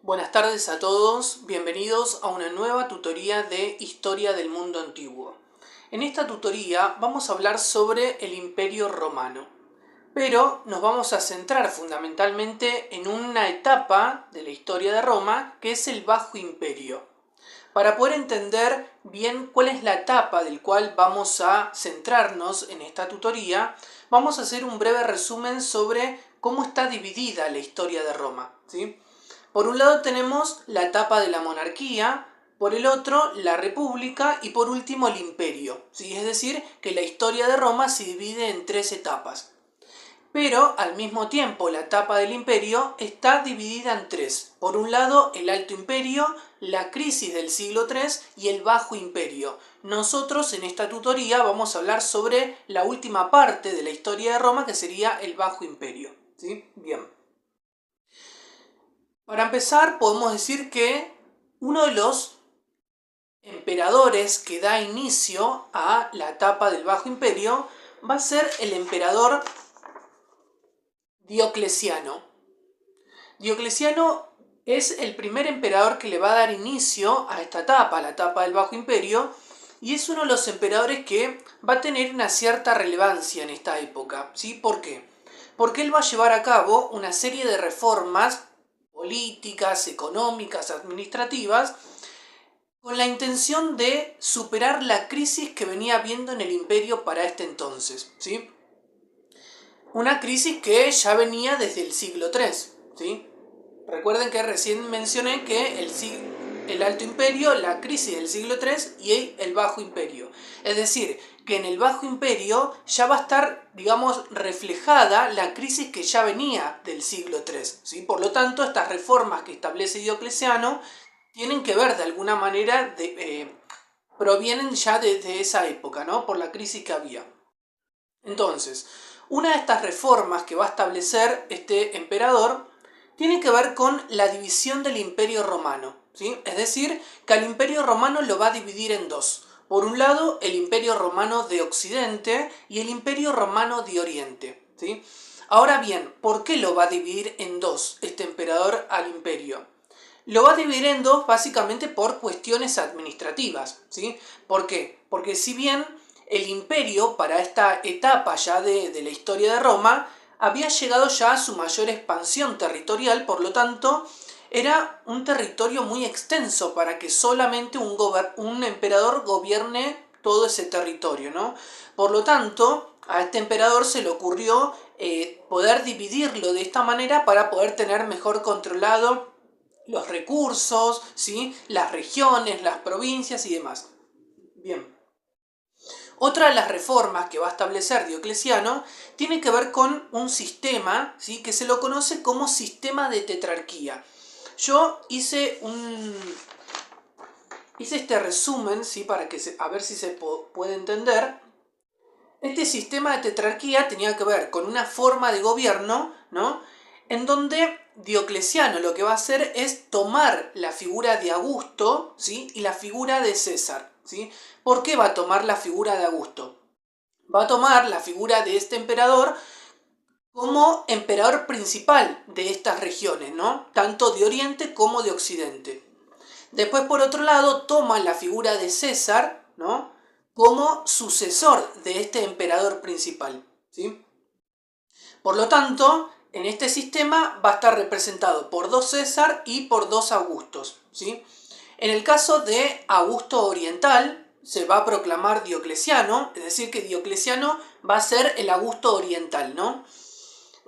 Buenas tardes a todos, bienvenidos a una nueva tutoría de Historia del Mundo Antiguo. En esta tutoría vamos a hablar sobre el Imperio Romano, pero nos vamos a centrar fundamentalmente en una etapa de la historia de Roma que es el Bajo Imperio. Para poder entender bien cuál es la etapa del cual vamos a centrarnos en esta tutoría, vamos a hacer un breve resumen sobre cómo está dividida la historia de Roma, ¿sí? Por un lado tenemos la etapa de la monarquía, por el otro la república y por último el imperio, ¿sí? Es decir, que la historia de Roma se divide en tres etapas. Pero al mismo tiempo la etapa del imperio está dividida en tres. Por un lado el Alto Imperio, la crisis del siglo III y el Bajo Imperio. Nosotros en esta tutoría vamos a hablar sobre la última parte de la historia de Roma, que sería el Bajo Imperio, ¿sí? Bien. Para empezar podemos decir que uno de los emperadores que da inicio a la etapa del Bajo Imperio va a ser el emperador Diocleciano. Diocleciano es el primer emperador que le va a dar inicio a esta etapa, la etapa del Bajo Imperio, y es uno de los emperadores que va a tener una cierta relevancia en esta época, ¿sí? ¿Por qué? Porque él va a llevar a cabo una serie de reformas políticas, económicas, administrativas, con la intención de superar la crisis que venía habiendo en el imperio para este entonces, ¿sí? Una crisis que ya venía desde el siglo III, ¿sí? Recuerden que recién mencioné que el Alto Imperio, la crisis del siglo III y el Bajo Imperio. Es decir, que en el Bajo Imperio ya va a estar, digamos, reflejada la crisis que ya venía del siglo III, ¿sí? Por lo tanto, estas reformas que establece Diocleciano tienen que ver de alguna manera, provienen ya desde esa época, ¿no? Por la crisis que había. Entonces, una de estas reformas que va a establecer este emperador tiene que ver con la división del Imperio Romano, ¿sí? Es decir, que al Imperio Romano lo va a dividir en dos. Por un lado, el Imperio Romano de Occidente y el Imperio Romano de Oriente, ¿sí? Ahora bien, ¿por qué lo va a dividir en dos este emperador al imperio? Lo va a dividir en dos básicamente por cuestiones administrativas, ¿sí? ¿Por qué? Porque si bien el imperio para esta etapa ya de la historia de Roma había llegado ya a su mayor expansión territorial, por lo tanto era un territorio muy extenso para que solamente un emperador gobierne todo ese territorio, ¿no? Por lo tanto, a este emperador se le ocurrió poder dividirlo de esta manera para poder tener mejor controlado los recursos, ¿sí? Las regiones, las provincias y demás. Bien. Otra de las reformas que va a establecer Diocleciano tiene que ver con un sistema, ¿sí? Que se lo conoce como sistema de tetrarquía. Yo hice este resumen, ¿sí? Para que a ver si se puede entender. Este sistema de tetrarquía tenía que ver con una forma de gobierno, ¿no? En donde Diocleciano lo que va a hacer es tomar la figura de Augusto, ¿sí? Y la figura de César, ¿sí? ¿Por qué va a tomar la figura de Augusto? Va a tomar la figura de este emperador como emperador principal de estas regiones, ¿no? Tanto de Oriente como de Occidente. Después, por otro lado, toma la figura de César, ¿no? Como sucesor de este emperador principal, ¿sí? Por lo tanto, en este sistema va a estar representado por dos César y por dos Augustos, ¿sí? En el caso de Augusto Oriental, se va a proclamar Diocleciano, es decir, que Diocleciano va a ser el Augusto Oriental, ¿no?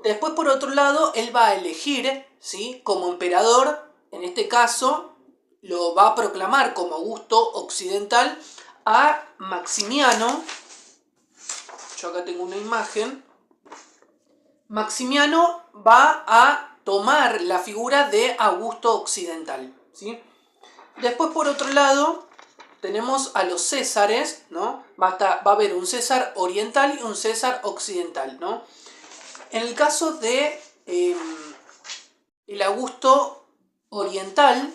Después, por otro lado, él va a elegir, ¿sí? Como emperador, en este caso, lo va a proclamar como Augusto Occidental a Maximiano. Yo acá tengo una imagen. Maximiano va a tomar la figura de Augusto Occidental, ¿sí? Después, por otro lado, tenemos a los Césares, ¿no? Va a haber un César oriental y un César occidental, ¿no? En el caso de el Augusto oriental,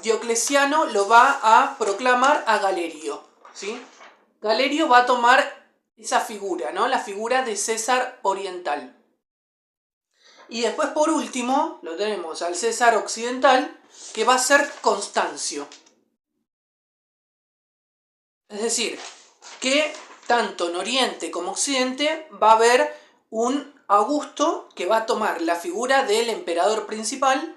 Diocleciano lo va a proclamar a Galerio, ¿sí? Galerio va a tomar esa figura, ¿no? La figura de César oriental. Y después por último lo tenemos al César occidental, que va a ser Constancio. Es decir, que tanto en Oriente como Occidente va a haber un Augusto que va a tomar la figura del emperador principal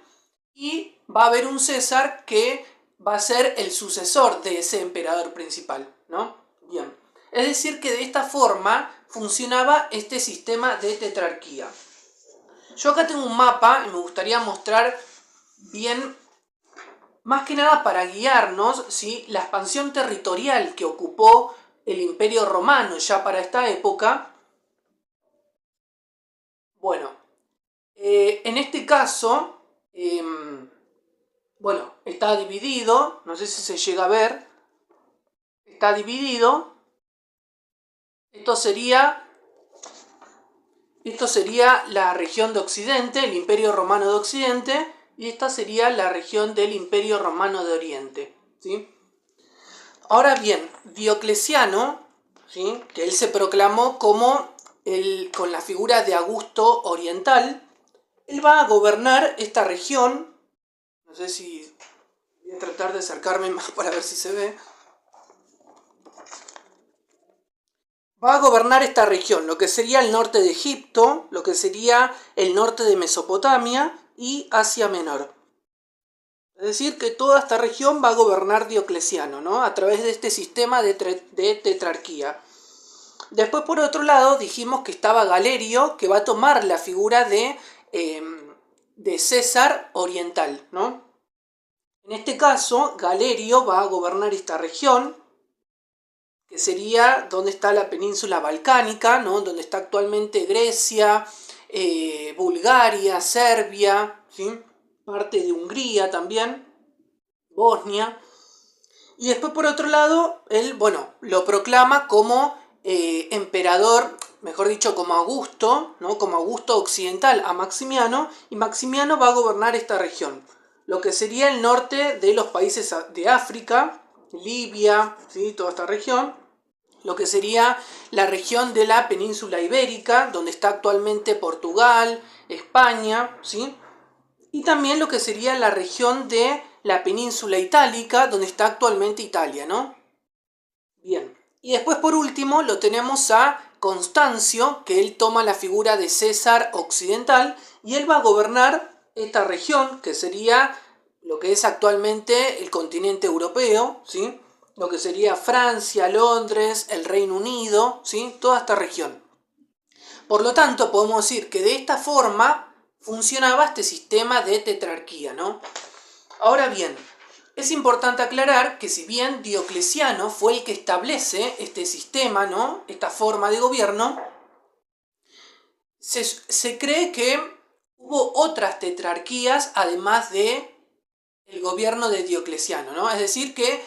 y va a haber un César que va a ser el sucesor de ese emperador principal, ¿no? Bien. Es decir, que de esta forma funcionaba este sistema de tetrarquía. Yo acá tengo un mapa y me gustaría mostrar bien, más que nada para guiarnos, ¿sí?, la expansión territorial que ocupó el Imperio Romano ya para esta época. Bueno, en este caso, bueno, está dividido, no sé si se llega a ver, está dividido. Esto sería la región de Occidente, el Imperio Romano de Occidente, y esta sería la región del Imperio Romano de Oriente, ¿sí? Ahora bien, Diocleciano, ¿sí?, que él se proclamó como con la figura de Augusto Oriental, él va a gobernar esta región. No sé si voy a tratar de acercarme más para ver si se ve. Va a gobernar esta región, lo que sería el norte de Egipto, lo que sería el norte de Mesopotamia y Asia Menor. Es decir, que toda esta región va a gobernar Diocleciano, ¿no?, a través de este sistema de tetrarquía. Después, por otro lado, dijimos que estaba Galerio, que va a tomar la figura de César oriental, ¿no? En este caso, Galerio va a gobernar esta región, que sería donde está la península balcánica, ¿no?, donde está actualmente Grecia, Bulgaria, Serbia, ¿sí?, parte de Hungría también, Bosnia. Y después, por otro lado, él, bueno, lo proclama como emperador, mejor dicho, como Augusto, ¿no?, como Augusto occidental a Maximiano, y Maximiano va a gobernar esta región, lo que sería el norte de los países de África, Libia, ¿sí?, toda esta región, lo que sería la región de la península ibérica, donde está actualmente Portugal, España, ¿sí?, y también lo que sería la región de la península itálica, donde está actualmente Italia, ¿no? Bien. Y después, por último, lo tenemos a Constancio, que él toma la figura de César occidental, y él va a gobernar esta región, que sería lo que es actualmente el continente europeo, ¿sí?, lo que sería Francia, Londres, el Reino Unido, ¿sí?, toda esta región. Por lo tanto, podemos decir que de esta forma funcionaba este sistema de tetrarquía, ¿no? Ahora bien, es importante aclarar que si bien Diocleciano fue el que establece este sistema, ¿no?, esta forma de gobierno, se cree que hubo otras tetrarquías además de el gobierno de Diocleciano, ¿no? Es decir, que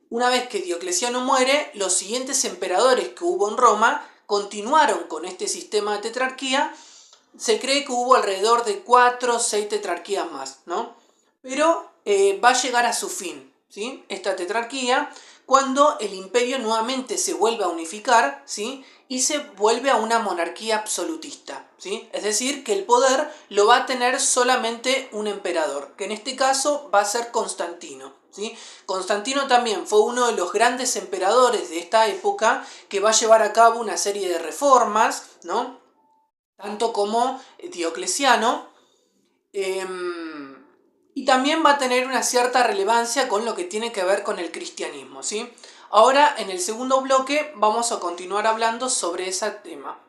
una vez que Diocleciano muere, los siguientes emperadores que hubo en Roma continuaron con este sistema de tetrarquía. Se cree que hubo alrededor de 4 o 6 tetrarquías más, ¿no? Pero va a llegar a su fin, ¿sí?, esta tetrarquía, cuando el imperio nuevamente se vuelve a unificar, ¿sí?, y se vuelve a una monarquía absolutista, ¿sí? Es decir, que el poder lo va a tener solamente un emperador, que en este caso va a ser Constantino, ¿sí? Constantino también fue uno de los grandes emperadores de esta época, que va a llevar a cabo una serie de reformas, ¿no?, tanto como Diocleciano, y también va a tener una cierta relevancia con lo que tiene que ver con el cristianismo, ¿sí? Ahora, en el segundo bloque, vamos a continuar hablando sobre ese tema.